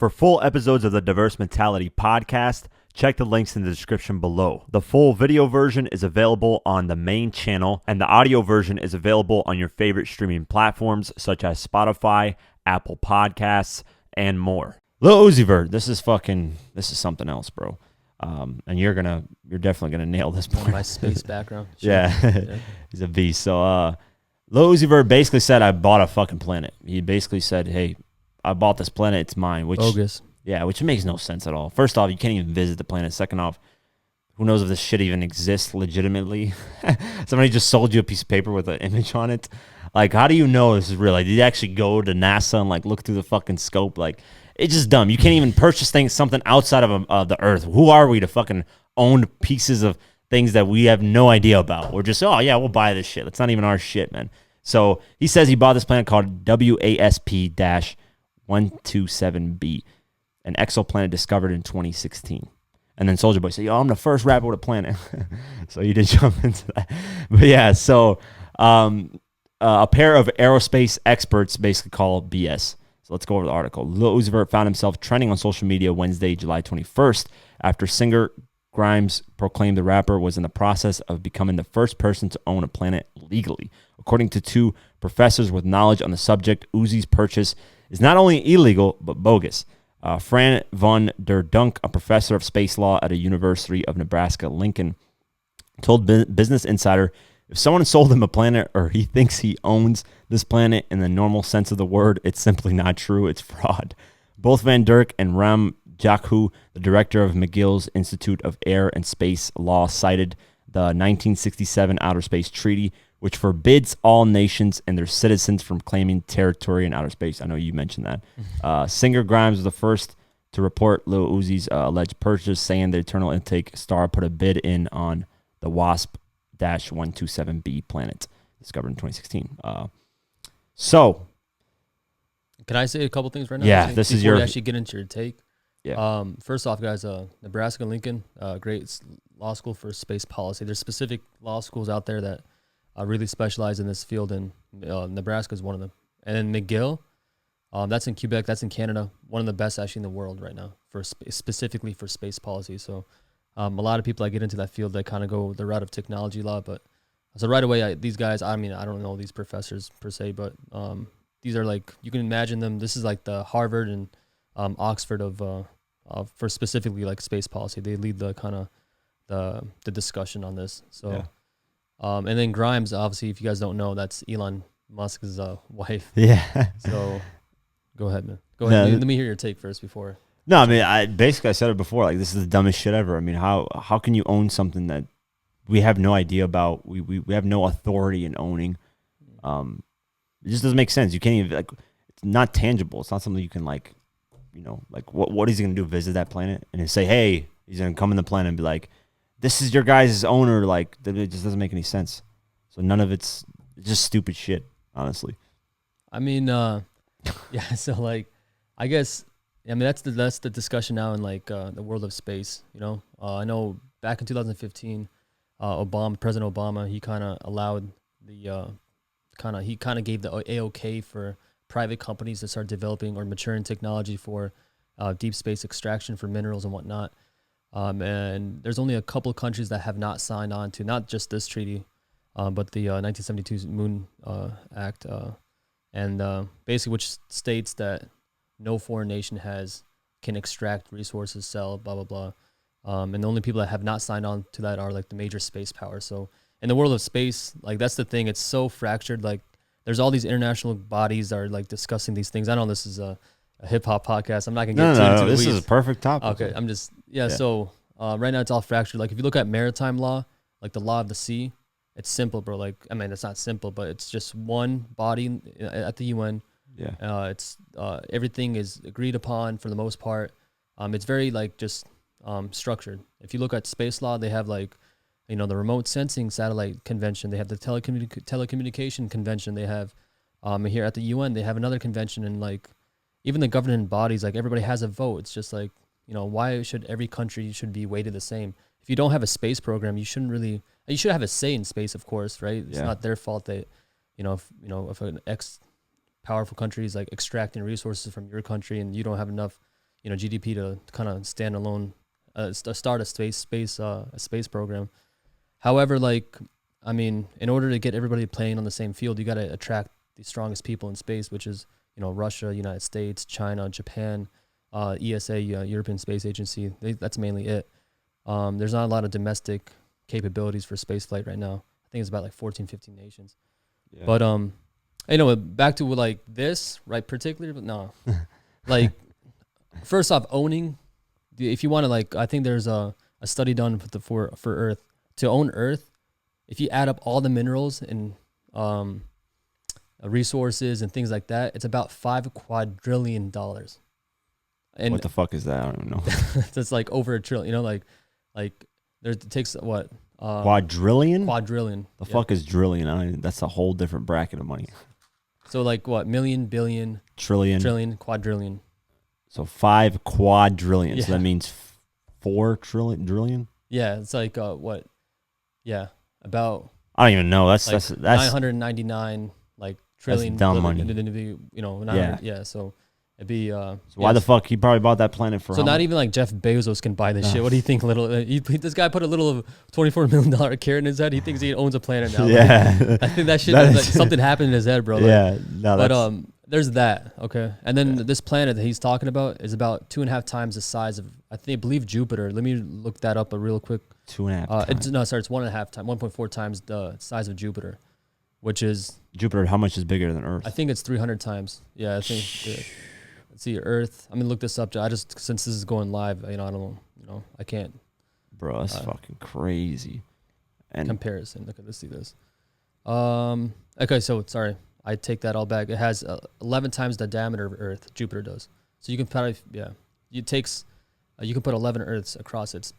For full episodes of the Diverse Mentality podcast, check the links in the description below. The full video version is available on the main channel, and the audio version is available on your favorite streaming platforms such as Spotify, Apple Podcasts, and more. Lil Uzi Vert, this is something else, bro. And you're definitely gonna nail this point. My space background. Sure. Yeah. He's a beast. So, Lil Uzi Vert basically said, "I bought a fucking planet." He basically said, "Hey, I bought this planet. It's mine." Which, bogus. Yeah, which makes no sense at all. First off, you can't even visit the planet. Second off, who knows if this shit even exists legitimately? Somebody just sold you a piece of paper with an image on it. Like, how do you know this is real? Like, did you actually go to NASA and like look through the fucking scope? Like, it's just dumb. You can't even purchase something outside of the Earth. Who are we to fucking own pieces of things that we have no idea about? We're just, oh yeah, we'll buy this shit. It's not even our shit, man. So he says he bought this planet called WASP-127b, an exoplanet discovered in 2016. And then Soulja Boy said, "Yo, I'm the first rapper with a planet." So you did jump into that. But yeah, so a pair of aerospace experts basically call BS. So let's go over the article. Lil Uzi Vert found himself trending on social media Wednesday, July 21st, after singer Grimes proclaimed the rapper was in the process of becoming the first person to own a planet legally. According to two professors with knowledge on the subject, Uzi's purchase is not only illegal, but bogus. Fran von der Dunk, a professor of space law at a University of Nebraska-Lincoln, told Business Insider, if someone sold him a planet or he thinks he owns this planet in the normal sense of the word, it's simply not true. It's fraud. Both Van Dirk and Ram Jakhu, the director of McGill's Institute of Air and Space Law, cited the 1967 Outer Space Treaty, which forbids all nations and their citizens from claiming territory in outer space. I know you mentioned that. Singer Grimes was the first to report Lil Uzi's alleged purchase, saying the Eternal Intake star put a bid in on the WASP-127b planet, discovered in 2016. So, can I say a couple things right now? Yeah, this is your... Before we actually get into your take. Yeah. First off, guys, Nebraska Lincoln, great law school for space policy. There's specific law schools out there that really specialize in this field, and Nebraska is one of them. And then McGill, that's in Quebec, that's in Canada, one of the best actually in the world right now for specifically for space policy. So a lot of people that get into that field, they kind of go the route of technology law. But so right away, these guys, I mean, I don't know these professors per se, but these are like, you can imagine them. This is like the Harvard and Oxford for specifically like space policy. They lead the kind of the discussion on this. So. Yeah. And then Grimes, obviously, if you guys don't know, that's Elon Musk's wife. Yeah. So go ahead, man. Go ahead. Let me hear your take first before. No, I mean, I said it before. Like, this is the dumbest shit ever. I mean, how can you own something that we have no idea about? We have no authority in owning. It just doesn't make sense. You can't even, like, it's not tangible. It's not something you can, like, you know, like, what is he going to do? Visit that planet and say, hey, he's going to come in the planet and be like, this is your guys' owner. Like, it just doesn't make any sense. So none of it's just stupid shit, honestly. I mean, yeah. So like, I guess, I mean, that's the discussion now in like the world of space. You know, I know back in 2015, President Obama, he kind of allowed the he kind of gave the AOK for private companies to start developing or maturing technology for deep space extraction for minerals and whatnot. And there's only a couple of countries that have not signed on to not just this treaty, but the 1972 Moon Act, and basically which states that no foreign nation can extract resources, sell, blah blah blah. And the only people that have not signed on to that are like the major space powers. So in the world of space, like that's the thing, it's so fractured. Like there's all these international bodies that are like discussing these things. I know this is a hip hop podcast. I'm not gonna get too into the this weeds. is a perfect topic. Okay, I'm just So right now it's all fractured. Like if you look at maritime law, like the law of the sea, it's simple, bro. Like I mean, it's not simple, but it's just one body at the UN. Yeah. It's everything is agreed upon for the most part. It's very like just structured. If you look at space law, they have like, you know, the remote sensing satellite convention. They have the telecommunication convention. They have here at the UN, they have another convention, and like even the governing bodies, like everybody has a vote. It's just like, you know, why should every country should be weighted the same? If you don't have a space program, you should have a say in space, of course, right? It's not their fault that, if an powerful country is like extracting resources from your country and you don't have enough, GDP to kind of stand alone, start a space program. However, like, I mean, in order to get everybody playing on the same field, you got to attract the strongest people in space, which is, Russia, United States, China, Japan, ESA, European Space Agency. That's mainly it. There's not a lot of domestic capabilities for space flight right now. I think it's about like 14, 15 nations. Yeah. But, back to like this, right, particularly, no. Like, first off, owning, if you want to, like, I think there's a study done for Earth. To own Earth, if you add up all the minerals and resources and things like that, it's about $5 quadrillion. And what the fuck is that? I don't even know. That's like over $1 trillion. Like it takes what? Quadrillion? Quadrillion. The fuck is drillion? That's a whole different bracket of money. So like what? Million, billion, trillion, quadrillion. So 5 quadrillion. Yeah. So that means 4 trillion. Yeah, it's like what? Yeah, about. I don't even know. That's 999 like trillion. That's dumb money. Yeah. So it'd be. So why the fuck he probably bought that planet for? So not even like Jeff Bezos can buy this shit. What do you think? This guy put a little $24 million carrot in his head. He thinks he owns a planet now. Yeah, I think that shit. Like, something happened in his head, bro. Like, yeah, no, but there's that. Okay, and then this planet that he's talking about is about 2.5 times the size of I believe Jupiter. Let me look that up real quick. 2.5. It's 1.5 times, 1.4 times the size of Jupiter, which is Jupiter. How much is bigger than Earth? I think it's 300 times. Yeah, I think. Let's see, Earth. I'm gonna look this up. Since this is going live, I don't know. I can't. Bro, that's fucking crazy. And comparison. Okay, let's see this. Okay, so sorry, I take that all back. It has 11 times the diameter of Earth. Jupiter does. So you can probably it takes. You can put 11 Earths across its.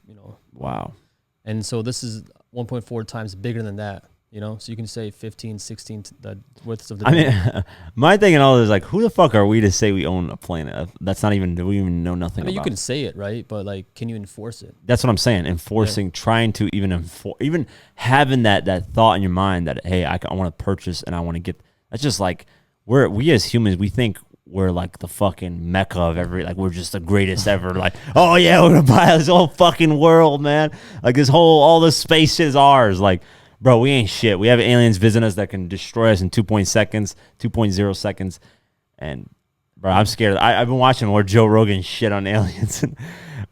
Wow. And so this is 1.4 times bigger than that, so you can say 15, 16 the widths of the. I mean, my thing and all is like, who the fuck are we to say we own a planet? That's not even. We even know nothing about. You can say it, right? But like, can you enforce it? That's what I'm saying. Enforcing, trying to even having that thought in your mind that hey, I want to purchase and I want to get. That's just like we as humans, we think we're like the fucking mecca of we're just the greatest ever. Like, oh yeah, we're gonna buy this whole fucking world, man. Like all this space shit is ours. Like, bro, we ain't shit. We have aliens visiting us that can destroy us in 2.0 seconds. And bro, I'm scared. I've been watching more Joe Rogan shit on aliens.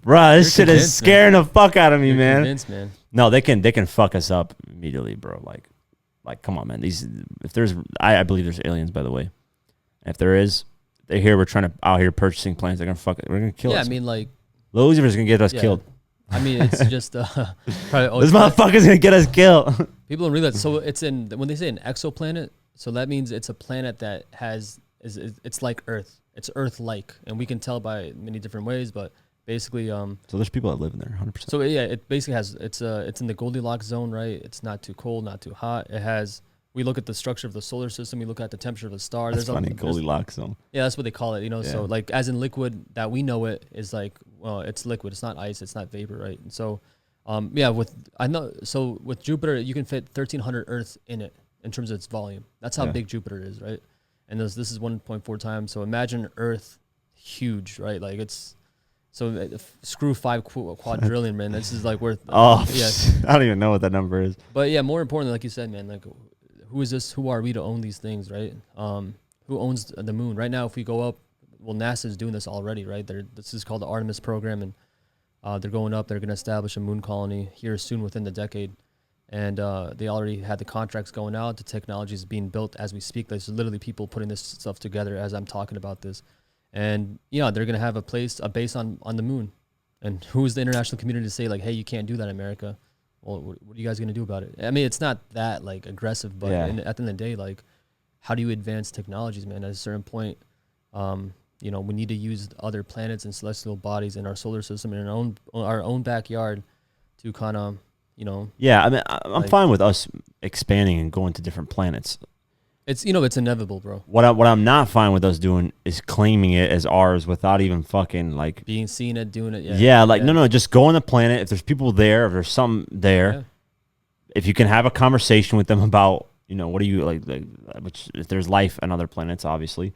Bro, this shit is scaring the fuck out of me, man. Convinced, man. No, they can fuck us up immediately, bro. Like, come on, man. I believe there's aliens, by the way. If there is, they're here. We're trying to out here purchasing planes. They're gonna fuck it. We're gonna kill us. Yeah, I mean, like, Lil Uzi Vert is gonna get us killed. I mean, it's just probably, this motherfucker's gonna get us killed. People don't realize. So it's when they say an exoplanet, so that means it's a planet that it's like Earth. It's Earth-like, and we can tell by many different ways. But basically, so there's people that live in there, 100%. So yeah, it basically has it's in the Goldilocks zone, right? It's not too cold, not too hot. It has. We look at the structure of the solar system. We look at the temperature of a star. That's funny, Goldilocks zone. Yeah, that's what they call it. Yeah. So like as in liquid that we know it is like, well, it's liquid. It's not ice. It's not vapor, right? And so, with Jupiter, you can fit 1,300 Earths in it in terms of its volume. That's how big Jupiter is, right? And this is 1.4 times. So imagine Earth, huge, right? Like it's. So screw 5 quadrillion, man. This is like worth. I don't even know what that number is. But yeah, more importantly, like you said, man, like. Who is this? Who are we to own these things, right? Who owns the moon? Right now, if we go up, well, NASA's doing this already, right? This is called the Artemis program, and they're going up. They're going to establish a moon colony here soon within the decade. And they already had the contracts going out. The technology is being built as we speak. There's literally people putting this stuff together as I'm talking about this. And, they're going to have a base on the moon. And who's the international community to say, like, hey, you can't do that, America? Well, what are you guys going to do about it? I mean, it's not that, like, aggressive, but at the end of the day, like, how do you advance technologies, man? At a certain point, we need to use other planets and celestial bodies in our solar system in our own backyard to kind of, Yeah, I mean, I'm fine with us expanding and going to different planets. It's it's inevitable, bro. What I'm not fine with us doing is claiming it as ours without even fucking like being seen it, doing it. No, just go on the planet. If there's people there, if there's something there, if you can have a conversation with them about what do you like which if there's life on other planets, obviously,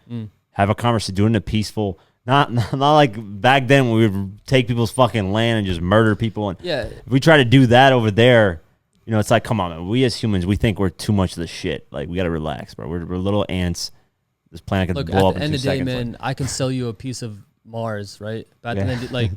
have a conversation, do it in a peaceful Not like back then when we would take people's fucking land and just murder people. And Yeah. if we try to do that over there, you know, it's like, come on, man. We as humans, we think we're too much of the shit. Like, we got to relax, bro. We're little ants. This planet could Look, blow at up the in end 2 of the day, seconds. man, Like, I can sell you a piece of Mars, right? But at Yeah. the end, like,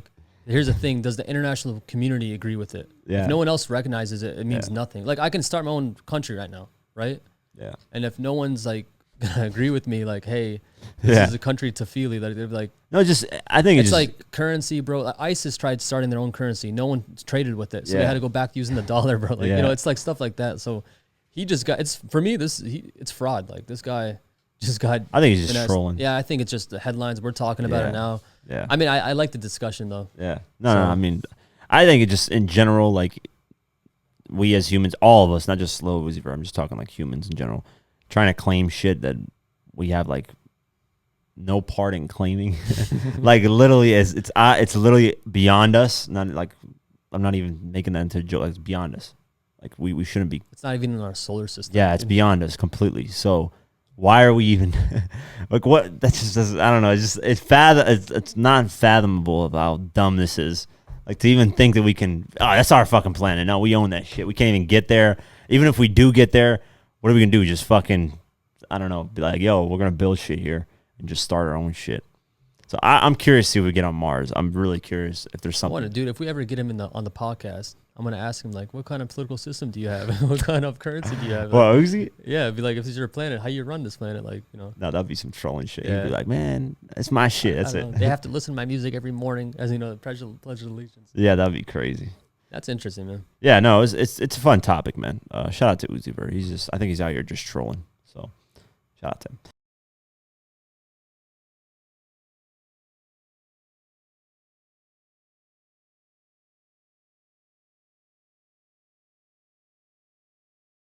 here's the thing: does the international community agree with it? Yeah. If no one else recognizes it, it means Yeah. nothing. Like, I can start my own country right now, right? yeah. And if no one's like gonna agree with me, like, hey, this Yeah. is a country to feel, like, they're like, No, just, I think it's just, like currency, bro. Like, ISIS tried starting their own currency. No one traded with it, so they Yeah. had to go back using the dollar, bro. Like, Yeah. you know, it's like stuff like that. So he just got. It's for me. It's fraud. Like, this guy just got. I think he's just finessed. trolling. Yeah, I think it's just the headlines. We're talking about Yeah. it now. Yeah. I mean, I like the discussion though. Yeah. No, So- I mean, I think it just, in general, like, we as humans, all of us, not just Lil Uzi Vert, I'm just talking like humans in general, trying to claim shit that we have, like, no part in claiming. Like, literally, it's literally beyond us. Not like, I'm not even making that into a joke. Like, it's beyond us. Like, we shouldn't be. It's not even in our solar system. Yeah, it's beyond us completely. So why are we even like, what? That just doesn't, I don't know. It's not fathomable of how dumb this is. Like, to even think that we can, oh, that's our fucking planet. No, we own that shit. We can't even get there. Even if we do get there, what are we gonna do? Just fucking, I don't know, be like, yo, we're gonna build shit here and just start our own shit. So I'm curious to see if we get on Mars. I'm really curious if there's I want to, something. dude. If we ever get him on the podcast, I'm gonna ask him like, what kind of political system do you have? What kind of currency do you have? Well, Uzi? Yeah, it'd be like, if this is your planet, how you run this planet? Like, you know. No, that'd be some trolling shit. Yeah. You'd be like, man, it's my shit. That's I it. don't know. They have to listen to my music every morning, as you know, the Pledge of Allegiance. Yeah, that'd be crazy. That's interesting, man. Yeah, no, it's a fun topic, man. Shout out to Uzi Vert. I think he's out here just trolling. So, shout out to him.